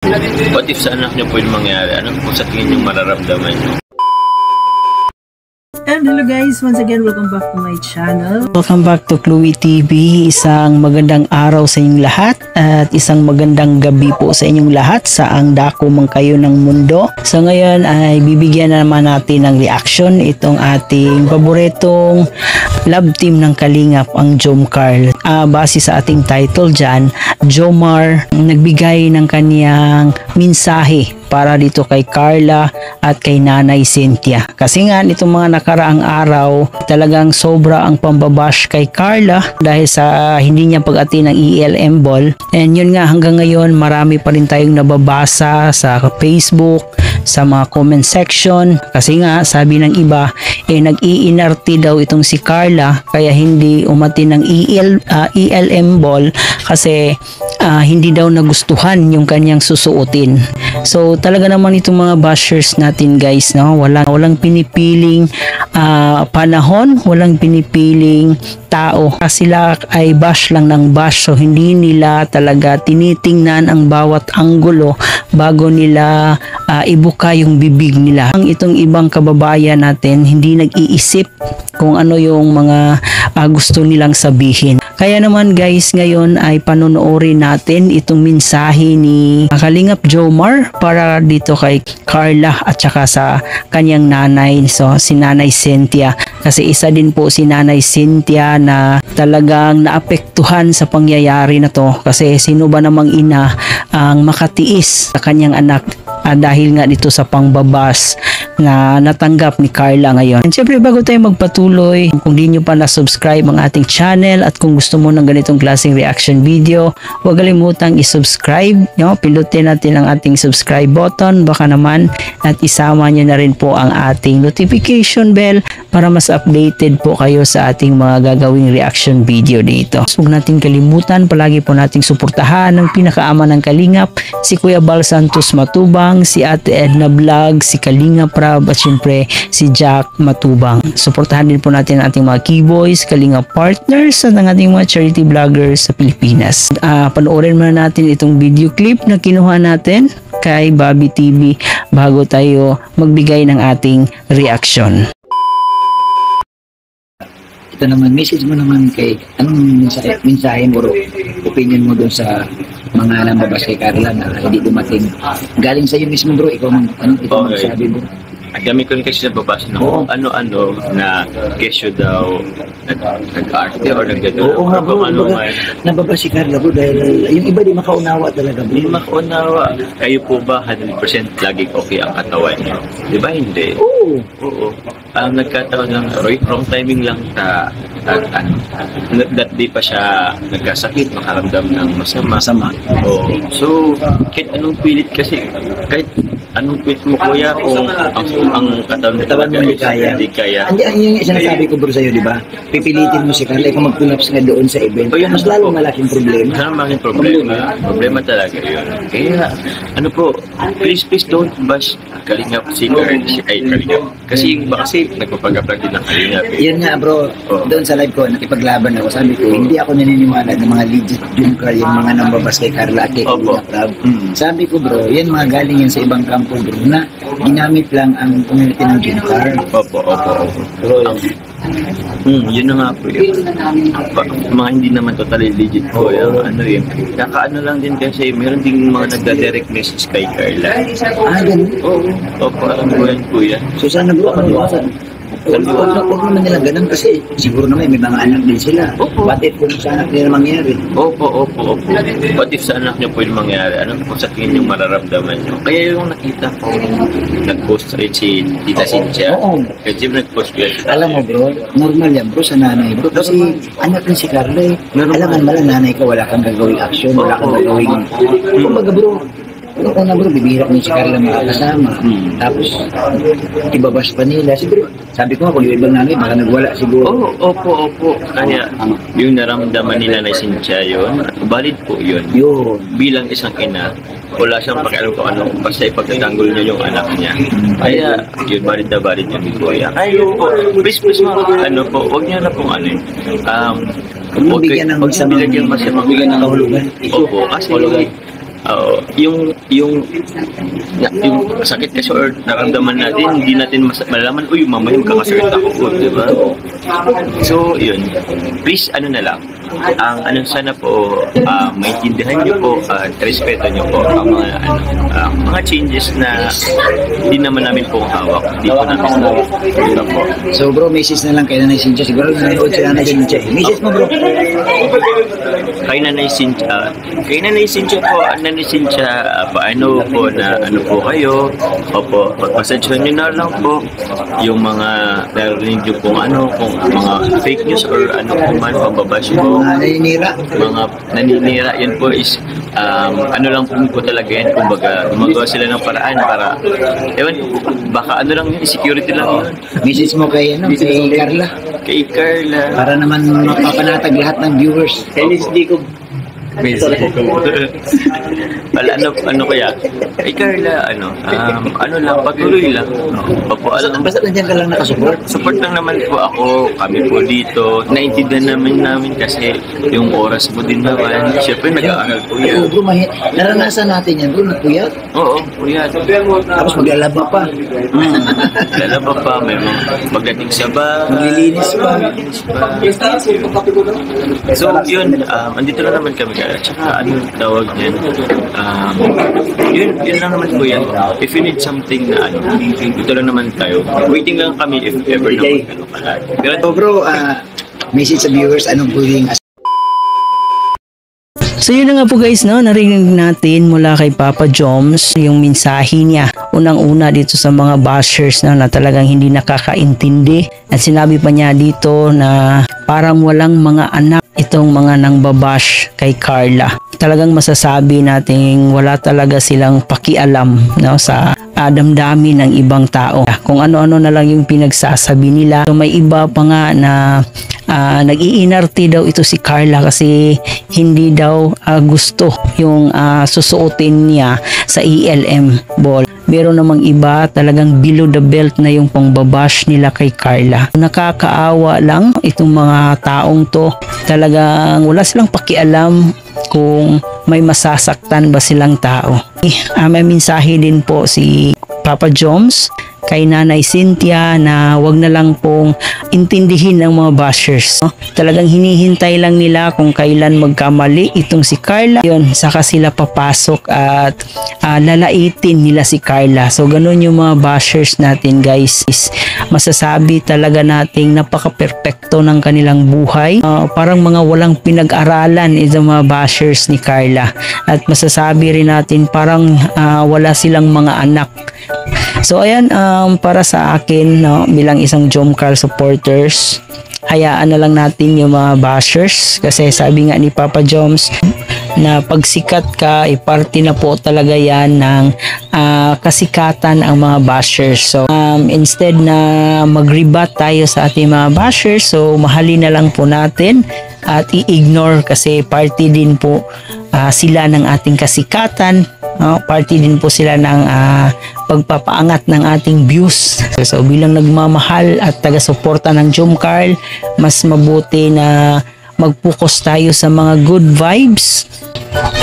What if sa anak niyo po yung mangyari? Ano po sa tingin yung mararamdaman niyo? And hello guys, once again, welcome back to my channel. Welcome back to Chloe TV. Isang magandang araw sa inyong lahat at isang magandang gabi po sa inyong lahat saang dako man kayo ng mundo. So ngayon ay bibigyan na naman natin ng reaction itong ating paboritong love team ng Kalingap, ang Jomcar. Base sa ating title dyan, Jomar nagbigay ng kaniyang mensahe para dito kay Carla at kay Nanay Cynthia. Kasi nga nitong mga nakaraang araw, talagang sobra ang pambabash kay Carla dahil sa hindi niya pag-ati ng ELM ball. And yun nga, hanggang ngayon marami pa rin tayong nababasa sa Facebook, sa mga comment section. Kasi nga sabi ng iba, nag-iinarte daw itong si Carla kaya hindi umati ng ELM ball kasi hindi daw nagustuhan yung kanyang susuotin. So talaga naman itong mga bashers natin guys, no? Walang pinipiling panahon, walang pinipiling tao. Sila ay bash lang ng bash, so hindi nila talaga tinitingnan ang bawat anggulo bago nila ibuka yung bibig nila. Ang itong ibang kababayan natin hindi nag-iisip kung ano yung mga gusto nilang sabihin. Kaya naman guys, ngayon ay panonoorin natin itong mensahe ni Kalingap Jomar para dito kay Carla at saka sa kanyang nanay, so si Nanay Cynthia. Kasi isa din po si Nanay Cynthia na talagang naapektuhan sa pangyayari na to, kasi sino ba namang ina ang makatiis sa kanyang anak dahil nga dito sa pangbabas na natanggap ni Carla ngayon. And syempre bago tayo magpatuloy, kung di nyo pa na-subscribe ang ating channel at kung gusto mo ng ganitong klaseng reaction video, huwag kalimutang i-subscribe, pindutin natin ang ating subscribe button, baka naman at isama nyo na rin po ang ating notification bell para mas updated po kayo sa ating mga gagawing reaction video dito. Huwag natin kalimutan, palagi po nating suportahan ng pinakaama ng Kalingap, si Kuya Bal Santos Matubang, si Ate Edna Vlog, si Kalingap Rab, at syempre si Jack Matubang. Suportahan din po natin ang ating mga keyboys, Kalingap partners at ang ating mga charity vloggers sa Pilipinas. Panoorin muna natin itong video clip na kinuha natin kay Bobby TV bago tayo magbigay ng ating reaction. Ito naman, message mo naman kay, anong mensahe mo, opinion mo doon sa mga nambabas kay Carla na hindi dumating. Galing sa iyo mismo bro, ikaw magsabi mo. At kami ko kasi nababasa ng ano-ano na kesyo daw nag-arte or nag-gano'n. Oo nga bro, nababas si Carla bro dahil yung iba di makaunawa talaga bro. Hindi makaunawa. Kayo po ba 100% laging okay ang katawan niyo? Di ba hindi? Oo. Ang nagkataon lang, wrong timing lang that day pa siya nagkasakit, makaramdam ng masama. Oo. So, kahit anong pilit kasi, kahit anong pilit mo kuya, kung ang katawan mo hindi kaya. Yung sinasabi ko bro sa'yo, di ba? Pipilitin mo si Carla kung mag-collapse nga doon sa event. Mas lalo malaking problema. Malaking problema. Problema talaga yun. Kaya, please don't bash Kalingap singer ay Kalingap. Kasi yung iba kasi nagpapag-upload din ng Kalingap. Yun nga bro, doon sa live ko, nakipaglaban ako. Sabi ko, hindi ako naniniwala ng mga legit Jomcar, yung mga nambabas kay Carla at kay Kalingap Rab. Sabi ko bro, yan mga galing yan sa ibang kampo bro, na ginamit lang ang community ng Jomcar. Opo. Yun na nga po yun. Mga hindi naman totally legit po yung kakaano lang din kasi meron ding mga nagda-direct message kay Carla. Ganun? Opo, alam ko yan kuya. So sana bro, huwag naman nila ganun kasi siguro naman may mga anak din sila. What if kung sa anak nila mangyari? Opo. What if sa anak niyo po yung mangyari? Ano po sa tingin yung mararamdaman niyo? Kaya yung nakita ko, nag-post si Tita Cynthia. Kaya Jim nag-post ko yan. Alam mo bro, normal yan bro sa nanay bro. Kasi anak din si Carla eh. Alam mo nanay ka, wala kang gagawing action, wala kang gagawing. Kumbaga bro, una bro, bibihira ko si Carla makakasama. Tapos, ibabash pa nila. Siguro, sabi ko nga, kung yung ibang nanay, baka nagwala siguro. Opo. Kaya, yung naramdaman nila na Cynthia yun, valid po yun. Bilang isang ina, wala siyang pakialam kung ano, basta ipagtatanggol niya yung anak niya. Kaya, yun, valid na valid yung kuya. Kaya po, please, huwag niya na pong bigyan ng magbigyan ng kahulugan. Opo, kasi yung sakit kasi or naramdaman natin, hindi natin malalaman, uy, mamaya magkakasakit ako, di ba? So, yun. Please, ano na lang, ang sana po, maintindihan nyo po at respeto nyo po ang mga changes na hindi naman namin pong hawak. Hindi po namin hawak po. So bro, message na lang kay Nanay Cynthia. Siguro nanonood si Nanay Cynthia. Message mo bro. Kay Nanay Cynthia po, Nanay Cynthia, paano po na ano po kayo? Opo, pagpasensyahan nyo na lang po yung mga narinig nyo kung kung mga fake news or ano po man, pambabash po. Naninira. Mga naninira, yun po is ano lang po talaga yan, kumbaga gumagawa sila ng paraan para ewan, baka ano lang yun, security lang yun. Message mo kay Carla. Kay Carla. Para naman mapapanatag lahat ng viewers. Wala, ano kaya? Kay Carla, ano lang, patuloy lang. Basta nandiyan ka lang nakasupport. Support lang naman po ako, kami po dito. Naintindihan namin kasi yung oras mo din naman. Siyempre, nag-aaral po yan. Bro, naranasan natin yan bro, nagpuyat. Oo, puyat. Tapos maglalaba pa. Lalaba pa, may mga pagdating sa ba. Maglilinis pa. So, yun, andito na naman kami. Tsaka, ano tawag niyan? Yun lang naman po yan. If you need something na dito lang naman tayo. Waiting lang kami if ever naman. Pero, So bro, message sa viewers, anong pwedeng So yun na nga po guys, no, narinig natin mula kay Papa Joms yung mensahe niya. Unang-una dito sa mga bashers na talagang hindi nakakaintindi. At sinabi pa niya dito na parang walang mga anak itong mga nangbabash kay Carla. Talagang masasabi nating wala talaga silang pakialam, no, sa damdamin ng ibang tao. Kung ano-ano na lang yung pinagsasabi nila. So may iba pa nga na nag-iinarte daw ito si Carla kasi hindi daw gusto yung susuotin niya sa ELM ball. Meron namang iba talagang below the belt na yung pangbabash nila kay Carla. Nakakaawa lang itong mga taong to. Talagang wala silang pakialam kung may masasaktan ba silang tao. May mensahe din po si Papa Joms kay Nanay Cynthia na wag na lang pong intindihin ng mga bashers. Talagang hinihintay lang nila kung kailan magkamali itong si Carla. Yun, saka sila papasok at lalaitin nila si Carla. So ganun yung mga bashers natin guys. Masasabi talaga nating napaka-perfecto ng kanilang buhay. Parang mga walang pinag-aralan itong mga bashers ni Carla. At masasabi rin natin parang wala silang mga anak. So ayan, para sa akin, no, bilang isang Jomcar supporters, hayaan na lang natin yung mga bashers kasi sabi nga ni Papa Joms na pag sikat ka, party na po talaga yan ng kasikatan ang mga bashers. So instead na mag-rebat tayo sa ating mga bashers, so mahalin na lang po natin at i-ignore kasi party din po sila ng ating kasikatan. Party din po sila ng pagpapaangat ng ating views. So bilang nagmamahal at taga-suporta ng Jomcar, mas mabuti na mag-focus tayo sa mga good vibes.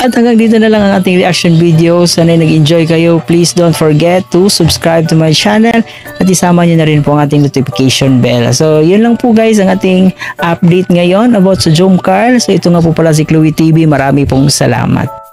At hanggang dito na lang ang ating reaction video. Sana nag-enjoy kayo. Please don't forget to subscribe to my channel at isama nyo na rin po ang ating notification bell. So yun lang po guys ang ating update ngayon about sa Jomcar. So ito nga po pala si Chloe TV. Marami pong salamat.